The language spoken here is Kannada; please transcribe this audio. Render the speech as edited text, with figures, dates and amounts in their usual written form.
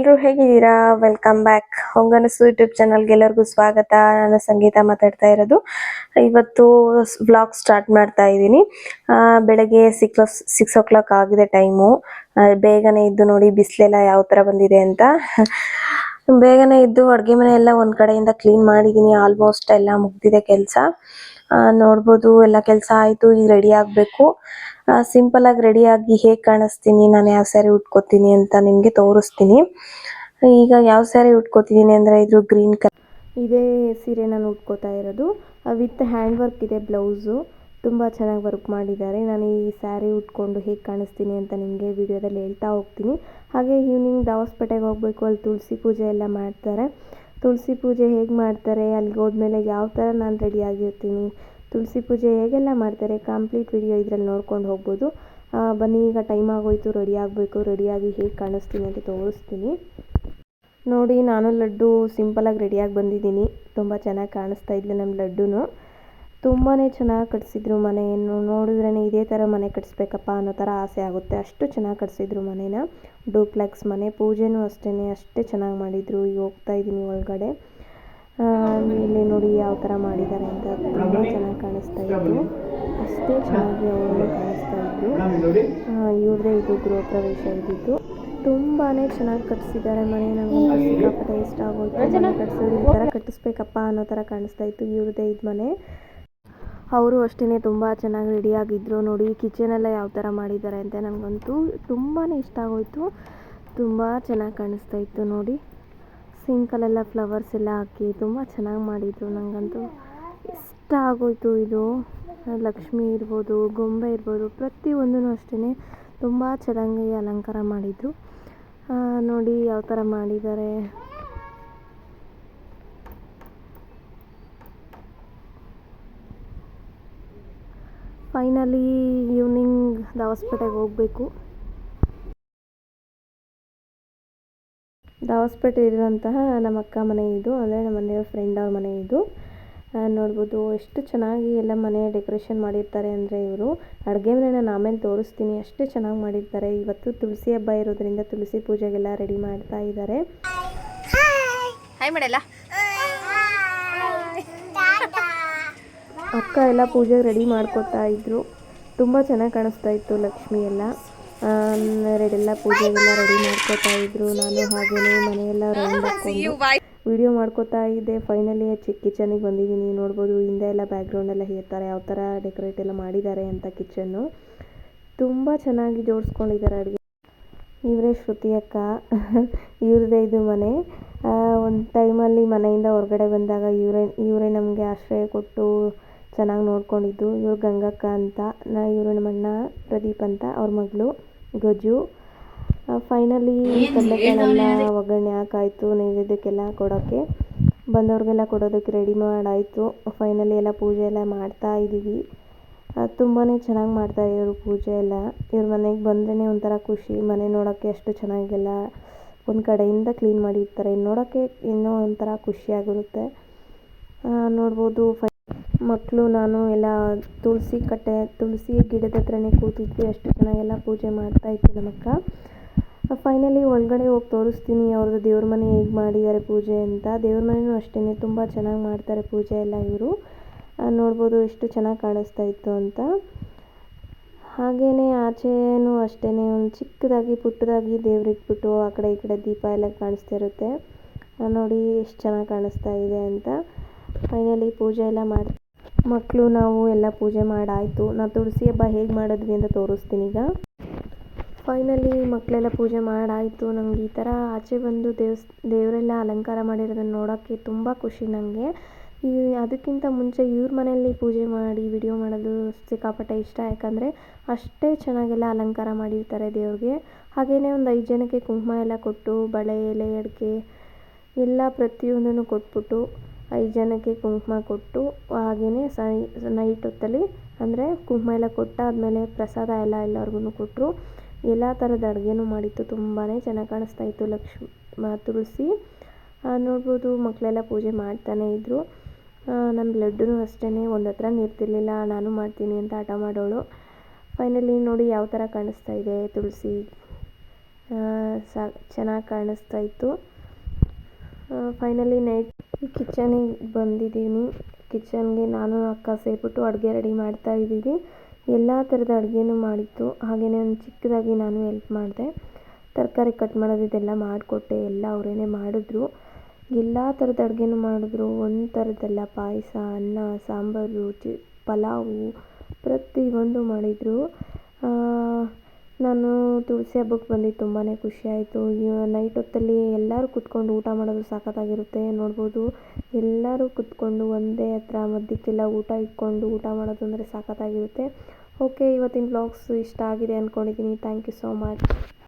ಎಲ್ಲರೂ ಹೇಗಿದ್ದೀರಾ? ವೆಲ್ಕಮ್ ಬ್ಯಾಕ್ ಹೊಂಗನಸು ಯೂಟ್ಯೂಬ್ ಚಾನಲ್ಗೆ ಎಲ್ಲರಿಗೂ ಸ್ವಾಗತ. ನಾನು ಸಂಗೀತ ಮಾತಾಡ್ತಾ ಇರೋದು. ಇವತ್ತು ವ್ಲಾಗ್ ಸ್ಟಾರ್ಟ್ ಮಾಡ್ತಾ ಇದ್ದೀನಿ. ಬೆಳಗ್ಗೆ 6 o'clock ಆಗಿದೆ ಟೈಮು. ಬೇಗನೆ ಇದ್ದು ನೋಡಿ ಬಿಸಿಲೆಲ್ಲ ಯಾವ ಥರ ಬಂದಿದೆ ಅಂತ. ಬೇಗನೆ ಇದ್ದು ಅಡುಗೆ ಮನೆ ಎಲ್ಲ ಒಂದು ಕಡೆಯಿಂದ ಕ್ಲೀನ್ ಮಾಡಿದ್ದೀನಿ. ಆಲ್ಮೋಸ್ಟ್ ಎಲ್ಲ ಮುಗ್ದಿದೆ ಕೆಲಸ. ನೋಡ್ಬೋದು ಎಲ್ಲ ಕೆಲಸ ಆಯಿತು. ಈಗ ರೆಡಿ ಆಗಬೇಕು. ಸಿಂಪಲ್ ಆಗಿ ರೆಡಿಯಾಗಿ ಹೇಗೆ ಕಾಣಿಸ್ತೀನಿ, ನಾನು ಯಾವ ಸ್ಯಾರಿ ಉಟ್ಕೋತೀನಿ ಅಂತ ನಿಮಗೆ ತೋರಿಸ್ತೀನಿ. ಈಗ ಯಾವ ಸ್ಯಾರಿ ಉಟ್ಕೋತಿದ್ದೀನಿ ಅಂದರೆ ಇದು ಗ್ರೀನ್ ಕಲರ್ ಇದೇ ಸೀರೆ ನಾನು ಉಟ್ಕೋತಾ ಇರೋದು. ವಿತ್ ಹ್ಯಾಂಡ್ ವರ್ಕ್ ಇದೆ ಬ್ಲೌಸು. ತುಂಬ ಚೆನ್ನಾಗಿ ವರ್ಕ್ ಮಾಡಿದ್ದಾರೆ. ನಾನು ಈ ಸ್ಯಾರಿ ಉಟ್ಕೊಂಡು ಹೇಗೆ ಕಾಣಿಸ್ತೀನಿ ಅಂತ ನಿಮಗೆ ವಿಡಿಯೋದಲ್ಲಿ ಹೇಳ್ತಾ ಹೋಗ್ತೀನಿ. ಹಾಗೆ ಈವ್ನಿಂಗ್ ದಾವಸ್ಪೇಟೆಗೆ ಹೋಗಬೇಕು. ಅಲ್ಲಿ ತುಳಸಿ ಪೂಜೆ ಎಲ್ಲ ಮಾಡ್ತಾರೆ. ತುಳಸಿ ಪೂಜೆ ಹೇಗೆ ಮಾಡ್ತಾರೆ, ಅಲ್ಲಿಗೆ ಹೋದ್ಮೇಲೆ ಯಾವ ಥರ ನಾನು ರೆಡಿಯಾಗಿರ್ತೀನಿ, ತುಳಸಿ ಪೂಜೆ ಹೇಗೆಲ್ಲ ಮಾಡ್ತಾರೆ, ಕಂಪ್ಲೀಟ್ ವಿಡಿಯೋ ಇದರಲ್ಲಿ ನೋಡ್ಕೊಂಡು ಹೋಗ್ಬೋದು. ಬನ್ನಿ, ಈಗ ಟೈಮ್ ಆಗೋಯ್ತು, ರೆಡಿ ಆಗಬೇಕು. ರೆಡಿಯಾಗಿ ಹೇಗೆ ಕಾಣಿಸ್ತೀನಿ ಅಂತ ತೋರಿಸ್ತೀನಿ. ನೋಡಿ, ನಾನು ಲಡ್ಡು ಸಿಂಪಲಾಗಿ ರೆಡಿಯಾಗಿ ಬಂದಿದ್ದೀನಿ. ತುಂಬ ಚೆನ್ನಾಗಿ ಕಾಣಿಸ್ತಾ ಇದ್ಲು ನಮ್ಮ ಲಡ್ಡುನು. ತುಂಬಾ ಚೆನ್ನಾಗಿ ಕಟ್ಸಿದ್ರು ಮನೆಯನ್ನು. ನೋಡಿದ್ರೇ ಇದೇ ಥರ ಮನೆ ಕಟ್ಸ್ಬೇಕಪ್ಪ ಅನ್ನೋ ಥರ ಆಸೆ ಆಗುತ್ತೆ. ಅಷ್ಟು ಚೆನ್ನಾಗಿ ಕಟ್ಸಿದ್ರು ಮನೇನ. ಡೂಪ್ಲೆಕ್ಸ್ ಮನೆ. ಪೂಜೆನೂ ಅಷ್ಟೇ ಚೆನ್ನಾಗಿ ಮಾಡಿದರು. ಈಗ ಹೋಗ್ತಾ ಇದ್ದೀನಿ ಒಳಗಡೆ. ಇಲ್ಲಿ ನೋಡಿ ಯಾವ ಥರ ಮಾಡಿದ್ದಾರೆ ಅಂತ. ತುಂಬ ಚೆನ್ನಾಗಿ ಕಾಣಿಸ್ತಾ ಇತ್ತು. ಅಷ್ಟೇ ಚೆನ್ನಾಗಿ ಅವರು ಕಾಣಿಸ್ತಾ ಇದ್ರು. ಇವ್ರದೇ ಇದು ಗೃಹ ಪ್ರವೇಶ ಇದ್ದಿದ್ದು. ತುಂಬಾ ಚೆನ್ನಾಗಿ ಕಟ್ಸಿದ್ದಾರೆ ಮನೆ. ನನಗಂತೂ ಸಿಕ್ಕಾಪಟ್ಟೆ ಇಷ್ಟ ಆಗೋಯ್ತು. ಮನೆ ಕಟ್ಸಿದ್ರು ಈ ಥರ ಕಟ್ಟಿಸ್ಬೇಕಪ್ಪ ಅನ್ನೋ ಥರ ಕಾಣಿಸ್ತಾ ಇತ್ತು. ಇವ್ರದೇ ಇದು ಮನೆ. ಅವರು ಅಷ್ಟೇ ತುಂಬ ಚೆನ್ನಾಗಿ ರೆಡಿಯಾಗಿದ್ದರು. ನೋಡಿ ಕಿಚನೆಲ್ಲ ಯಾವ ಥರ ಮಾಡಿದ್ದಾರೆ ಅಂತ ನನಗಂತೂ ತುಂಬಾ ಇಷ್ಟ ಆಗೋಯಿತು. ತುಂಬ ಚೆನ್ನಾಗಿ ಕಾಣಿಸ್ತಾ ಇತ್ತು ನೋಡಿ. ಸಿಂಕಲ್ಲೆಲ್ಲ ಫ್ಲವರ್ಸ್ ಎಲ್ಲ ಹಾಕಿ ತುಂಬ ಚೆನ್ನಾಗಿ ಮಾಡಿದರು. ನನಗಂತೂ ಇಷ್ಟ ಆಗೋಯಿತು. ಇದು ಲಕ್ಷ್ಮಿ ಇರ್ಬೋದು, ಗೊಂಬೆ ಇರ್ಬೋದು, ಪ್ರತಿಯೊಂದೂ ಅಷ್ಟೇ ತುಂಬ ಚೆನ್ನಾಗಿ ಅಲಂಕಾರ ಮಾಡಿದರು. ನೋಡಿ ಯಾವ ಥರ ಮಾಡಿದ್ದಾರೆ. ಫೈನಲಿ ಈವ್ನಿಂಗ್ ದಾವಸ್ಪೇಟೆಗೆ ಹೋಗಬೇಕು. ದಾವಸ್ಪೇಟೆ ಇರುವಂತಹ ನಮ್ಮ ಅಕ್ಕ ಮನೆ ಇದು. ಅಂದರೆ ನಮ್ಮ ಮನೆಯವ್ರ ಫ್ರೆಂಡ್ ಅವ್ರ ಮನೆ ಇದು. ನೋಡ್ಬೋದು ಎಷ್ಟು ಚೆನ್ನಾಗಿ ಎಲ್ಲ ಮನೆ ಡೆಕೋರೇಷನ್ ಮಾಡಿರ್ತಾರೆ ಅಂದರೆ ಇವರು. ಅಡುಗೆ ಮನೆ ನಾನು ಆಮೇಲೆ ತೋರಿಸ್ತೀನಿ. ಅಷ್ಟೇ ಚೆನ್ನಾಗಿ ಮಾಡಿರ್ತಾರೆ. ಇವತ್ತು ತುಳಸಿ ಹಬ್ಬ ಇರೋದ್ರಿಂದ ತುಳಸಿ ಪೂಜೆಗೆಲ್ಲ ರೆಡಿ ಮಾಡ್ತಾ ಇದ್ದಾರೆ. ಅಕ್ಕ ಎಲ್ಲ ಪೂಜೆಗೆ ರೆಡಿ ಮಾಡ್ಕೊತಾ ಇದ್ರು. ತುಂಬ ಚೆನ್ನಾಗಿ ಕಾಣಿಸ್ತಾ ಇತ್ತು ಲಕ್ಷ್ಮಿ ಎಲ್ಲ. ಎಲ್ಲ ಪೂಜೆಗೆಲ್ಲ ರೆಡಿ ಮಾಡ್ಕೋತಾ ಇದ್ರು. ನಾನು ಹಾಗೇನೆ ಮನೆಯೆಲ್ಲ ರೌಂಡ್ ಹಾಕ್ಕೊಂಡು ವಿಡಿಯೋ ಮಾಡ್ಕೋತಾ ಇದ್ದೆ. ಫೈನಲಿ ಕಿಚನಿಗೆ ಬಂದಿದ್ದೀನಿ. ನೋಡ್ಬೋದು ಹಿಂದೆ ಎಲ್ಲ ಬ್ಯಾಕ್ಗ್ರೌಂಡ್ ಎಲ್ಲ ಹೇಳ್ತಾರೆ ಯಾವ ಥರ ಡೆಕೋರೇಟ್ ಎಲ್ಲ ಮಾಡಿದ್ದಾರೆ ಅಂತ. ಕಿಚನ್ನು ತುಂಬ ಚೆನ್ನಾಗಿ ಜೋಡಿಸ್ಕೊಂಡಿದ್ದಾರೆ. ಅಡುಗೆ ಇವರೇ ಶ್ರುತಿ ಅಕ್ಕ. ಇವ್ರದ್ದೇ ಇದು ಮನೆ. ಒಂದು ಟೈಮಲ್ಲಿ ಮನೆಯಿಂದ ಹೊರಗಡೆ ಬಂದಾಗ ಇವರೇ ನಮಗೆ ಆಶ್ರಯ ಕೊಟ್ಟು ಚೆನ್ನಾಗಿ ನೋಡ್ಕೊಂಡಿದ್ದು. ಇವರು ಗಂಗಕ್ಕ ಅಂತ. ಇವರು ನಮ್ಮಣ್ಣ ಪ್ರದೀಪ್ ಅಂತ, ಅವ್ರ ಮಗಳು ಗಜು. ಫೈನಲಿ ಕಡಲೆಕಾಳೆಲ್ಲ ಒಗ್ಗರಣೆ ಹಾಕಾಯಿತು. ನೈವೇದ್ಯಕ್ಕೆಲ್ಲ ಕೊಡೋಕ್ಕೆ ಬಂದವ್ರಿಗೆಲ್ಲ ಕೊಡೋದಕ್ಕೆ ರೆಡಿ ಮಾಡಾಯಿತು. ಫೈನಲಿ ಎಲ್ಲ ಪೂಜೆ ಎಲ್ಲ ಮಾಡ್ತಾ ಇದ್ದೀವಿ. ತುಂಬಾ ಚೆನ್ನಾಗಿ ಮಾಡ್ತಾರೆ ಇವರು ಪೂಜೆ ಎಲ್ಲ. ಇವ್ರ ಮನೆಗೆ ಬಂದ್ರೇ ಒಂಥರ ಖುಷಿ. ಮನೆ ನೋಡೋಕ್ಕೆ ಅಷ್ಟು ಚೆನ್ನಾಗೆಲ್ಲ ಒಂದು ಕಡೆಯಿಂದ ಕ್ಲೀನ್ ಮಾಡಿರ್ತಾರೆ. ನೋಡೋಕ್ಕೆ ಇನ್ನೂ ಒಂಥರ ಖುಷಿಯಾಗಿರುತ್ತೆ. ನೋಡ್ಬೋದು ಮಕ್ಕಳು ನಾನು ಎಲ್ಲ ತುಳಸಿ ಗಿಡದ ಹತ್ರನೇ ಕೂತಿದ್ವಿ. ಅಷ್ಟು ಚೆನ್ನಾಗೆಲ್ಲ ಪೂಜೆ ಮಾಡ್ತಾಯಿತ್ತು ನಮ್ಮಕ್ಕ. ಫೈನಲಿ ಒಳಗಡೆ ಹೋಗಿ ತೋರಿಸ್ತೀನಿ ಅವ್ರದ್ದು ದೇವ್ರ ಮನೆ ಹೇಗೆ ಮಾಡಿದ್ದಾರೆ ಪೂಜೆ ಅಂತ. ದೇವ್ರ ಮನೆಯೂ ಅಷ್ಟೇ ತುಂಬ ಚೆನ್ನಾಗಿ ಮಾಡ್ತಾರೆ ಪೂಜೆ ಎಲ್ಲ ಇವರು. ನೋಡ್ಬೋದು ಎಷ್ಟು ಚೆನ್ನಾಗಿ ಕಾಣಿಸ್ತಾ ಇತ್ತು ಅಂತ. ಹಾಗೆಯೇ ಆಚೆನೂ ಅಷ್ಟೇ ಒಂದು ಚಿಕ್ಕದಾಗಿ ಪುಟ್ಟದಾಗಿ ದೇವ್ರಿಟ್ಬಿಟ್ಟು ಆ ಕಡೆ ಈ ಕಡೆ ದೀಪ ಎಲ್ಲ ಕಾಣಿಸ್ತಾ ಇರುತ್ತೆ. ನೋಡಿ ಎಷ್ಟು ಚೆನ್ನಾಗಿ ಕಾಣಿಸ್ತಾ ಇದೆ ಅಂತ. ಫೈನಲಿ ಪೂಜೆ ಎಲ್ಲ ಮಕ್ಕಳು ನಾವು ಎಲ್ಲ ಪೂಜೆ ಮಾಡಾಯಿತು. ನಾನು ತುಳಸಿ ಹಬ್ಬ ಹೇಗೆ ಮಾಡಿದ್ವಿ ಅಂತ ತೋರಿಸ್ತೀನಿ ಈಗ. ಫೈನಲಿ ಮಕ್ಕಳೆಲ್ಲ ಪೂಜೆ ಮಾಡಾಯಿತು. ನನಗೆ ಈ ಥರ ಆಚೆ ಬಂದು ದೇವರೆಲ್ಲ ಅಲಂಕಾರ ಮಾಡಿರೋದನ್ನು ನೋಡೋಕ್ಕೆ ತುಂಬ ಖುಷಿ ನನಗೆ. ಅದಕ್ಕಿಂತ ಮುಂಚೆ ಇವ್ರ ಮನೆಯಲ್ಲಿ ಪೂಜೆ ಮಾಡಿ ವಿಡಿಯೋ ಮಾಡೋದು ಸಿಕ್ಕಾಪಟ್ಟೆ ಇಷ್ಟ. ಯಾಕಂದರೆ ಅಷ್ಟೇ ಚೆನ್ನಾಗೆಲ್ಲ ಅಲಂಕಾರ ಮಾಡಿರ್ತಾರೆ ದೇವ್ರಿಗೆ. ಹಾಗೆಯೇ ಒಂದು 5 ಜನಕ್ಕೆ ಕುಂಕುಮ ಎಲ್ಲ ಕೊಟ್ಟು ಬಳೆ ಎಲೆ ಅಡಿಕೆ ಎಲ್ಲ ಪ್ರತಿಯೊಂದನ್ನು ಕೊಟ್ಬಿಟ್ಟು 5 ಜನಕ್ಕೆ ಕುಂಕುಮ ಕೊಟ್ಟು ಹಾಗೆಯೇ ನೈಟ್ ಹೊತ್ತಲ್ಲಿ ಅಂದರೆ ಕುಂಕುಮ ಎಲ್ಲ ಕೊಟ್ಟಾದಮೇಲೆ ಪ್ರಸಾದ ಎಲ್ಲ ಎಲ್ಲರಿಗೂ ಕೊಟ್ಟರು. ಎಲ್ಲ ಥರದ ಅಡುಗೆನೂ ಮಾಡಿತ್ತು. ತುಂಬಾ ಚೆನ್ನಾಗಿ ಕಾಣಿಸ್ತಾ ಇತ್ತು ತುಳಸಿ. ನೋಡ್ಬೋದು ಮಕ್ಕಳೆಲ್ಲ ಪೂಜೆ ಮಾಡ್ತಾನೇ ಇದ್ದರು. ನನ್ನ ಲಡ್ಡುನೂ ಅಷ್ಟೇ ಒಂದು ಹತ್ರ ನಿಲ್ತಿರ್ಲಿಲ್ಲ. ನಾನು ಮಾಡ್ತೀನಿ ಅಂತ ಹಠ ಮಾಡೋಳು. ಫೈನಲಿ ನೋಡಿ ಯಾವ ಥರ ಕಾಣಿಸ್ತಾ ಇದೆ ತುಳಸಿ ಚೆನ್ನಾಗಿ ಕಾಣಿಸ್ತಾ ಇತ್ತು. ಫೈನಲಿ ನೈಟ್ ಕಿಚನಿಗೆ ಬಂದಿದ್ದೀನಿ. ಕಿಚನ್ಗೆ ನಾನು ಅಕ್ಕ ಸೇರಿಬಿಟ್ಟು ಅಡುಗೆ ರೆಡಿ ಮಾಡ್ತಾ ಇದ್ದೀವಿ. ಎಲ್ಲ ಥರದ ಅಡುಗೆನೂ ಮಾಡಿತ್ತು. ಹಾಗೆಯೇ ಒಂದು ಚಿಕ್ಕದಾಗಿ ನಾನು ಹೆಲ್ಪ್ ಮಾಡಿದೆ. ತರಕಾರಿ ಕಟ್ ಮಾಡೋದು ಇದೆಲ್ಲ ಮಾಡಿಕೊಟ್ಟೆ. ಎಲ್ಲ ಅವರೇ ಮಾಡಿದ್ರು. ಎಲ್ಲ ಥರದ ಅಡುಗೆನೂ ಮಾಡಿದ್ರು. ಒಂದು ಥರದ್ದೆಲ್ಲ ಪಾಯಸ, ಅನ್ನ, ಸಾಂಬಾರು, ಪಲಾವು ಪ್ರತಿಯೊಂದು ಮಾಡಿದರು. ನಾನು ತುಳಸಿ ಹಬ್ಬಕ್ಕೆ ಬಂದಿದ್ದು ತುಂಬಾ ಖುಷಿಯಾಯಿತು. ನೈಟ್ ಹೊತ್ತಲ್ಲಿ ಎಲ್ಲರೂ ಕುತ್ಕೊಂಡು ಊಟ ಮಾಡೋದು ಸಖತ್ತಾಗಿರುತ್ತೆ. ನೋಡ್ಬೋದು ಎಲ್ಲರೂ ಕುತ್ಕೊಂಡು ಒಂದೇ ಹತ್ರ ಮಧ್ಯಕ್ಕೆಲ್ಲ ಊಟ ಇಟ್ಕೊಂಡು ಊಟ ಮಾಡೋದು ಅಂದರೆ ಸಖತ್ತಾಗಿರುತ್ತೆ. ಓಕೆ, ಇವತ್ತಿನ ವ್ಲಾಗ್ಸ್ ಇಷ್ಟ ಆಗಿದೆ ಅಂದ್ಕೊಂಡಿದ್ದೀನಿ. Thank you so much.